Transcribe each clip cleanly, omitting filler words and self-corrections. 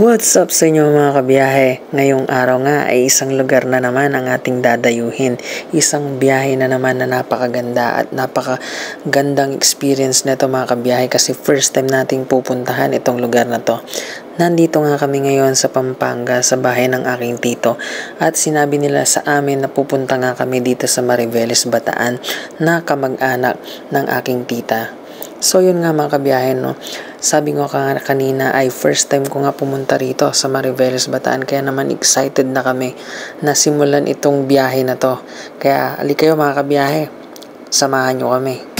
What's up sa inyo mga kabiyahe? Ngayong araw nga ay isang lugar na naman ang ating dadayuhin. Isang biyahe na naman na napakaganda at napakagandang experience nito mga kabiyahe kasi first time nating pupuntahan itong lugar na to. Nandito nga kami ngayon sa Pampanga sa bahay ng aking tito at sinabi nila sa amin na pupunta nga kami dito sa Mariveles, Bataan na kamag-anak ng aking tita. So yun nga mga kabiyahe, no? Sabi ko kanina ay first time ko nga pumunta rito sa Mariveles, Bataan. Kaya naman excited na kami na simulan itong biyahe na to. Kaya ali kayo mga kabiyahe, samahan nyo kami.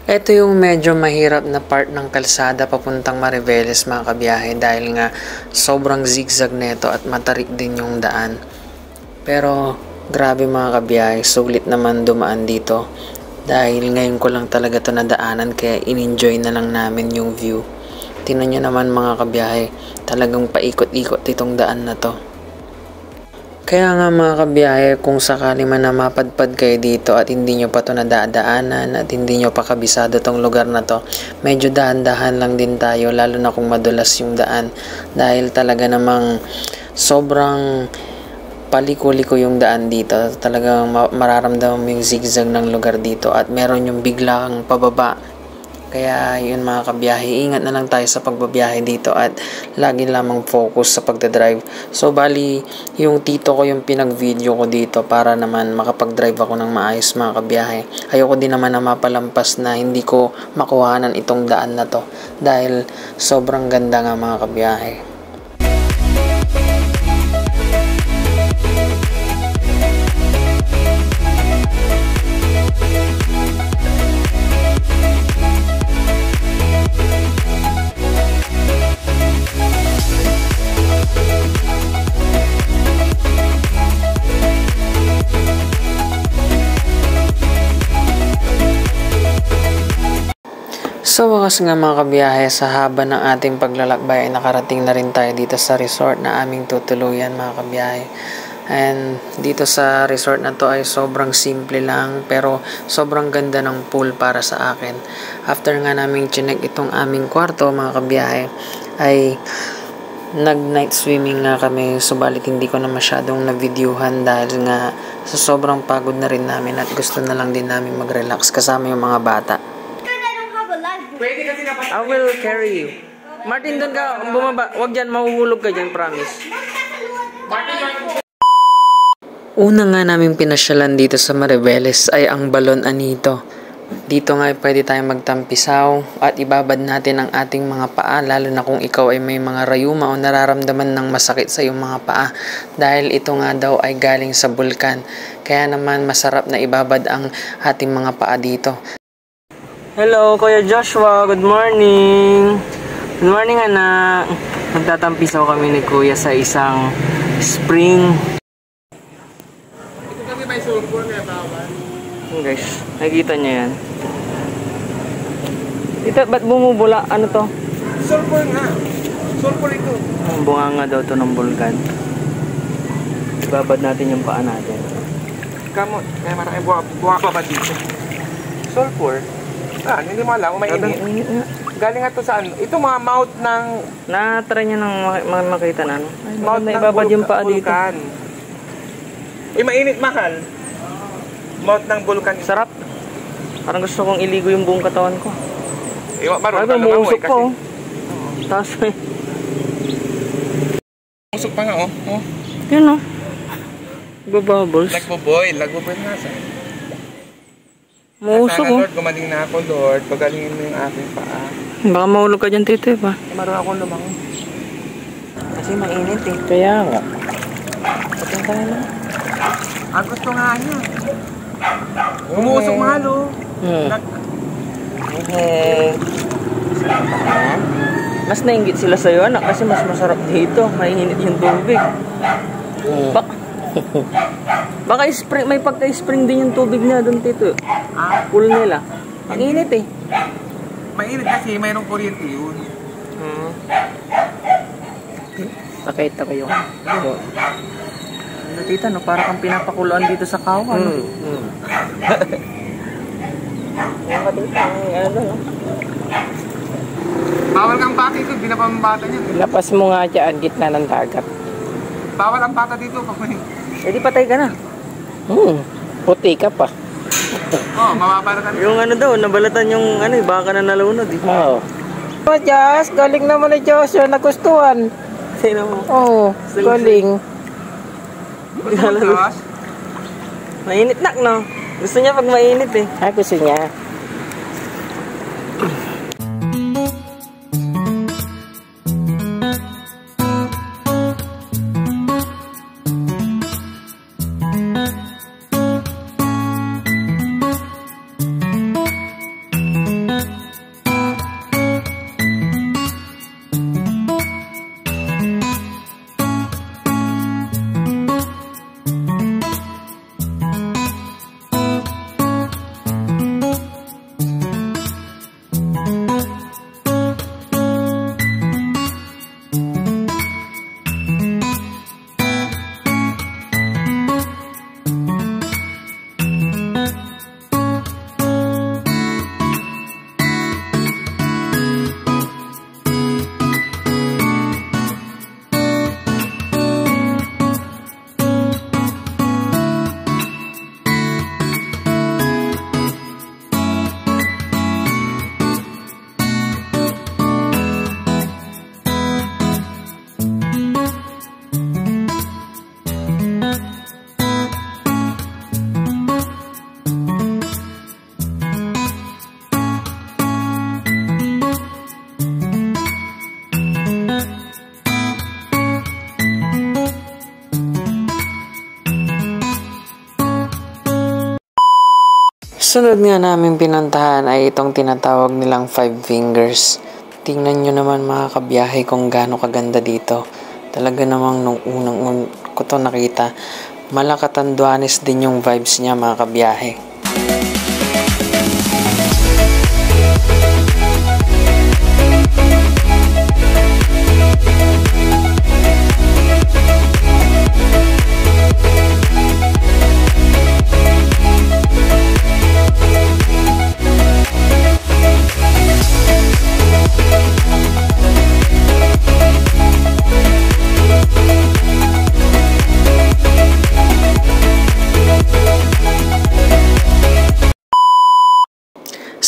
Ito yung medyo mahirap na part ng kalsada papuntang Mariveles mga kabiyahe dahil nga sobrang zigzag neto at matarik din yung daan. Pero grabe mga kabiyahe, sulit naman dumaan dito dahil ngayon ko lang talaga ito nadaanan kaya in-enjoy na lang namin yung view. Tingnan nyo naman mga kabiyahe, talagang paikot-ikot itong daan na to. Kaya nga mga kabiyahe, kung sakali man na mapadpad kayo dito at hindi nyo pa ito nadadaanan at hindi nyo pa kabisado tong lugar na to, medyo dahan-dahan lang din tayo lalo na kung madulas yung daan dahil talaga namang sobrang paliko-liko yung daan dito. Talagang mararamdaman mo yung zigzag ng lugar dito at meron yung biglang pababa. Kaya yun mga kabiyahe, ingat na lang tayo sa pagbabiyahe dito at lagi lamang focus sa pagdadrive. So bali, yung tito ko yung pinag-video ko dito para naman makapag-drive ako ng maayos mga kabiyahe. Ayoko din naman na mapalampas na hindi ko makuhanan itong daan na to dahil sobrang ganda nga mga kabiyahe. So wakas nga mga kabiyahe, sa haba ng ating paglalakbay ay nakarating na rin tayo dito sa resort na aming tutuluyan mga kabiyahe. And dito sa resort na to ay sobrang simple lang pero sobrang ganda ng pool para sa akin. After nga naming chinek itong aming kwarto mga kabiyahe ay nag-night swimming nga kami, subalit hindi ko na masyadong na-videohan dahil nga sa sobrang pagod na rin namin at gusto na lang din namin mag-relax kasama yung mga bata. I will carry you. Martin, doon ka bumaba. Huwag dyan, mahuhulog ka dyan, promise. Una nga namin pinasyalan dito sa Mariveles ay ang Balon Anito. Dito nga pwede tayong magtampisaw at ibabad natin ang ating mga paa lalo na kung ikaw ay may mga rayuma o nararamdaman ng masakit sa iyong mga paa dahil ito nga daw ay galing sa bulkan. Kaya naman masarap na ibabad ang ating mga paa dito. Hello, Kuya Joshua. Good morning. Good morning, anak. Nagtatampisaw kami ni Kuya sa isang spring. Ito kami may sulfur na tawag. Guys, nakikita niyo yan. Ito, ba't bumubula? Ano to? Sulfur nga. Sulfur ito. Ang bunganga daw to ng bulkan. Ibabad natin yung paa natin. Kamot. Kaya marami buha pa ba dito? Sulfur? Hindi mo alam, mainit. Galing nga to saan? Ito mga mouth ng... Na-try niya nang makita na ano? Mouth ng ibabad yung paa dito. Vulkan. Mainit, mahal. Mouth ng vulkan. Sarap. Parang gusto kong iligo yung buong katawan ko. Ay, muusok ko. Tapos muusok pa nga, oh. Yun, oh. Bubbles. Nagbo-boil nga sa... Muusok, oh. Lord, gumaling na ako, Lord. Pagalingin mo yung aking paa. Baka mahulog ka dyan, tito, ba? Marunong akong lumangon. Kasi mainit, eh. Kaya nga. Patay ka na lang. Gusto nga niya. Umuusok mahal, oh. Okay. Mas nainggit sila sa'yo, anak, kasi mas masarap dito. Mainit yung tubig. Baka spring, may pagka-spring din yung tubig na doon, tito. Pool nila. Ang init eh. Mainit kasi mayroong kuryente yun. Pakita ko yung tita, no? Para kang pinapakuluan dito sa kawan. Bawal kang bata dito, di na pambata niya. Lapas mo nga dyan, gitna ng dagat. Bawal ang bata dito. Eh di patay ka na. Puti ka pa. Oo, mapaparatan. Yung ano daw, nabalatan yung ano, baka na nalunod eh. Oo. Oh, Diyos, galing naman ni Joshua, nagustuhan. Sino mo? Oo, galing. Mainit nak, no? Gusto niya pag mainit eh. Gusto niya. Sunod nga namin pinuntahan ay itong tinatawag nilang Five Fingers. Tingnan nyo naman mga kabiyahe kung gaano kaganda dito. Talaga namang nung unang ko to nakita, Malakatanduanes din yung vibes niya mga kabiyahe.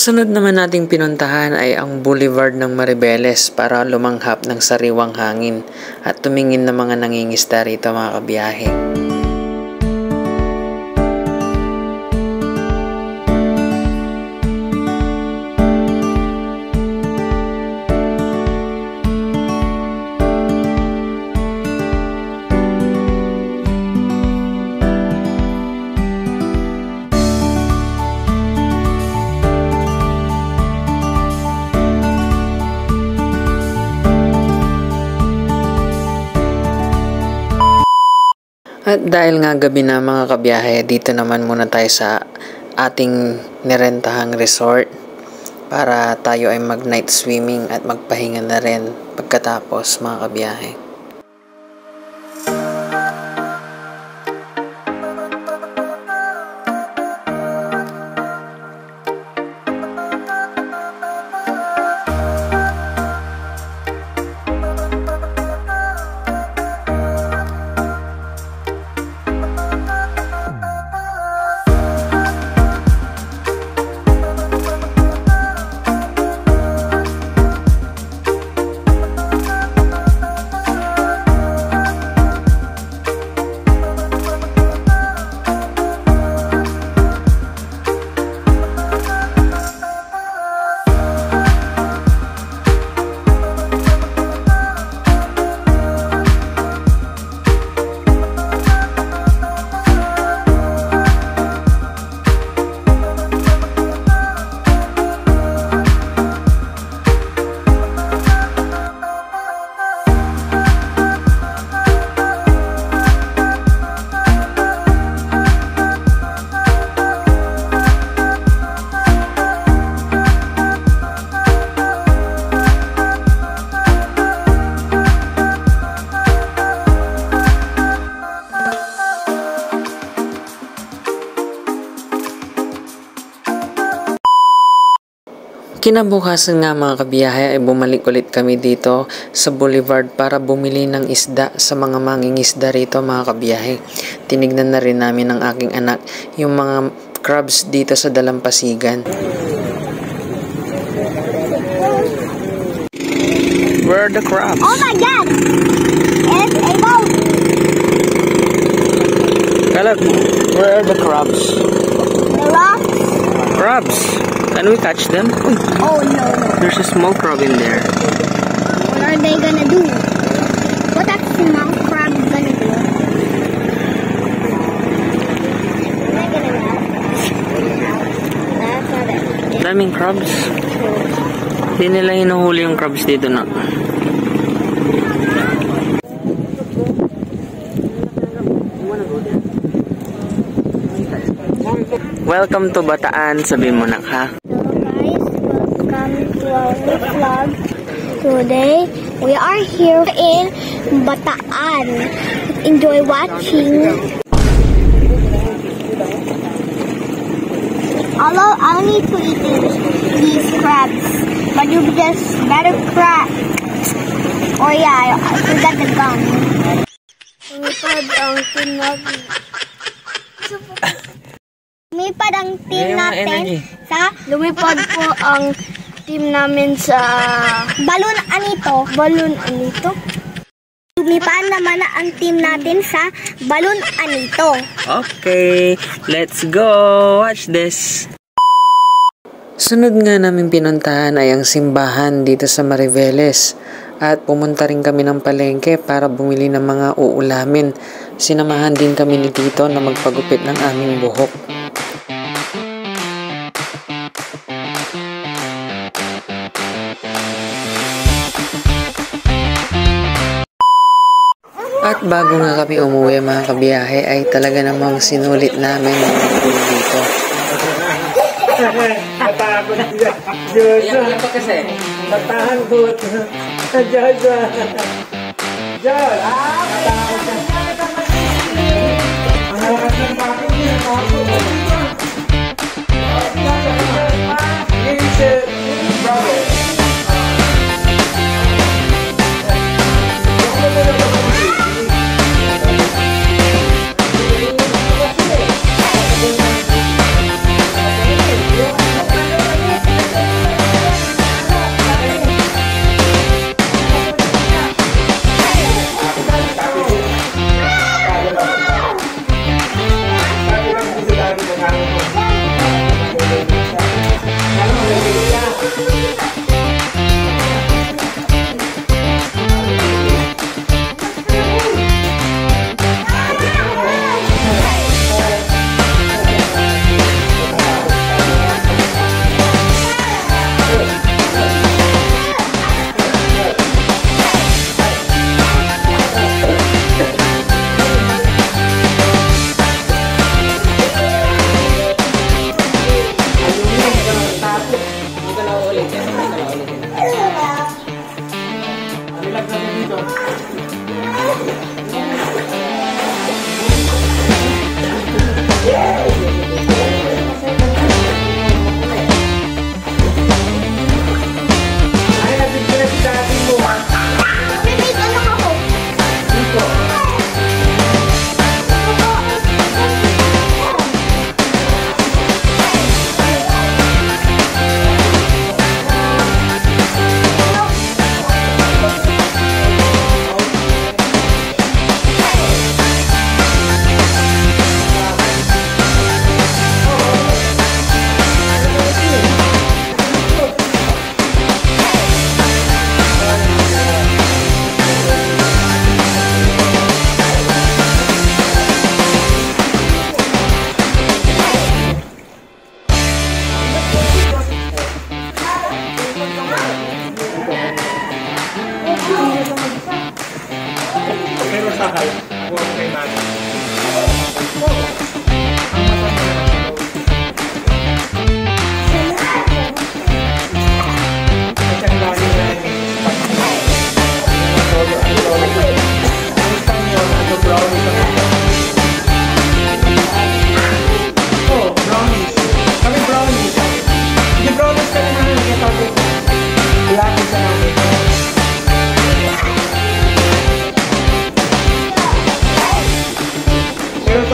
Sunod naman nating pinuntahan ay ang Boulevard ng Maribeles para lumanghap ng sariwang hangin at tumingin ng mga nangingisda rito mga kabiyahe. At dahil nga gabi na mga kabiyahe, dito naman muna tayo sa ating nirentahang resort para tayo ay mag night swimming at magpahinga na rin pagkatapos mga kabiyahe. Kinabukasan nga mga kabiyahe ay bumalik ulit kami dito sa Boulevard para bumili ng isda sa mga mangingisda rito mga kabiyahe. Tinignan na rin namin ng aking anak yung mga crabs dito sa Dalampasigan. Where are the crabs? Oh my God! It's a boat! Kalab, where are the crabs? The rock? Crabs! Can we catch them? Oh no. There's a small crab in there. What are they gonna do? What that small crab gonna do? They're gonna do. That's not it. Daming crabs. Hindi nila hinuhuli yung crabs dito na. Welcome to Bataan, sabi mo na ha. Hello guys, welcome to our vlog. Today, we are here in Bataan. Enjoy watching. Although I need to eat these crabs, but you just better crab. Oh yeah, I forgot the gum. Lumipad ang team natin sa lumipad po ang team namin sa Balon Anito. Lumipad naman ang team natin sa Balon Anito. Okay, let's go. Watch this. Sunod nga namin pinuntahan ay ang simbahan dito sa Mariveles. At pumunta rin kami ng palengke para bumili ng mga uulamin. Sinamahan din kami ni Tito na magpagupit ng aming buhok. At bago nga kami umuwi mga kabiyahe ay talaga namang sinulit namin ang pool dito. Yan pa kasi. Batahan ko.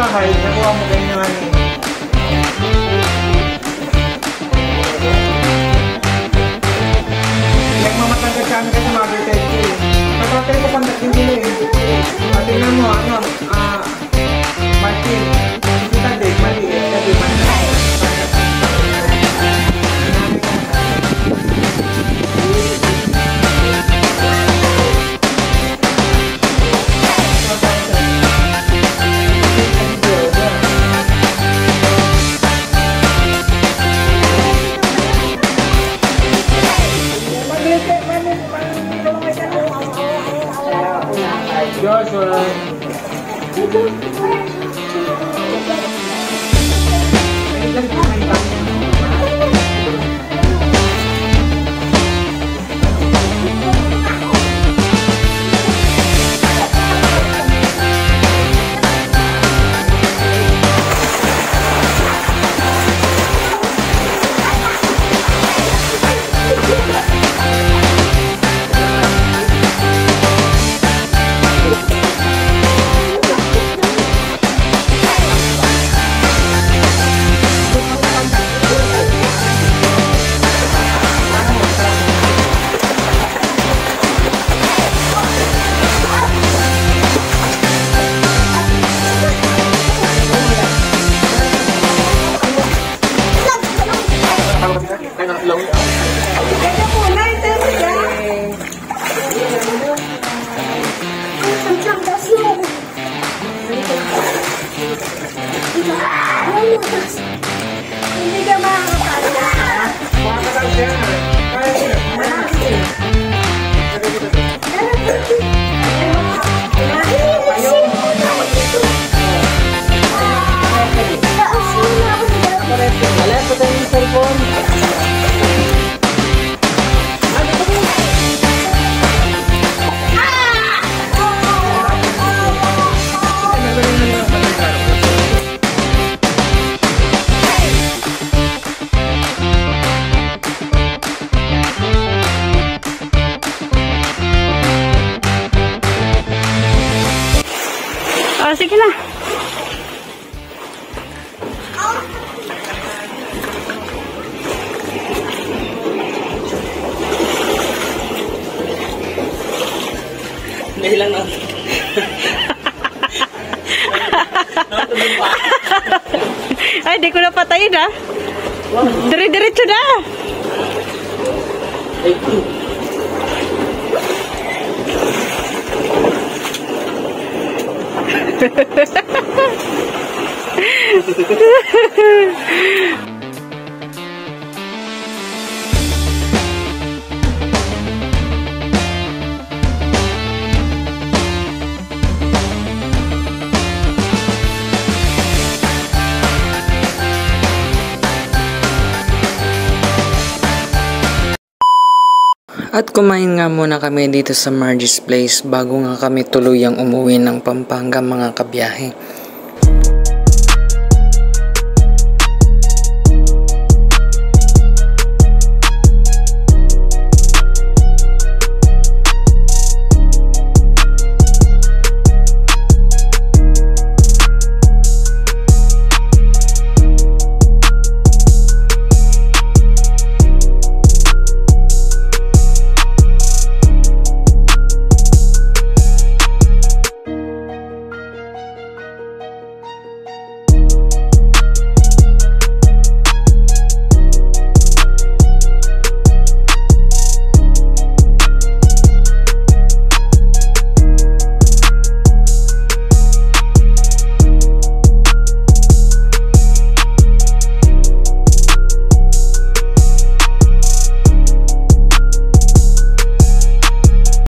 bahay, nakuha mo ganyan. Yang mamatanggal sa amin kasi mother test ko eh. Natatry ko pandas din nila eh. Tingnan mo, Martin, kita din, mali eh. Sabi, mali. Joshua. Hindi ka makakapala. Wala pa tayong cellphone. Oh, sige na. Dahil lang na. Ay, di ko na patayin ha. Dire-diretso na. At kumain nga muna kami dito sa Margie's Place bago nga kami tuluyang umuwi ng Pampanga mga kabiyahe.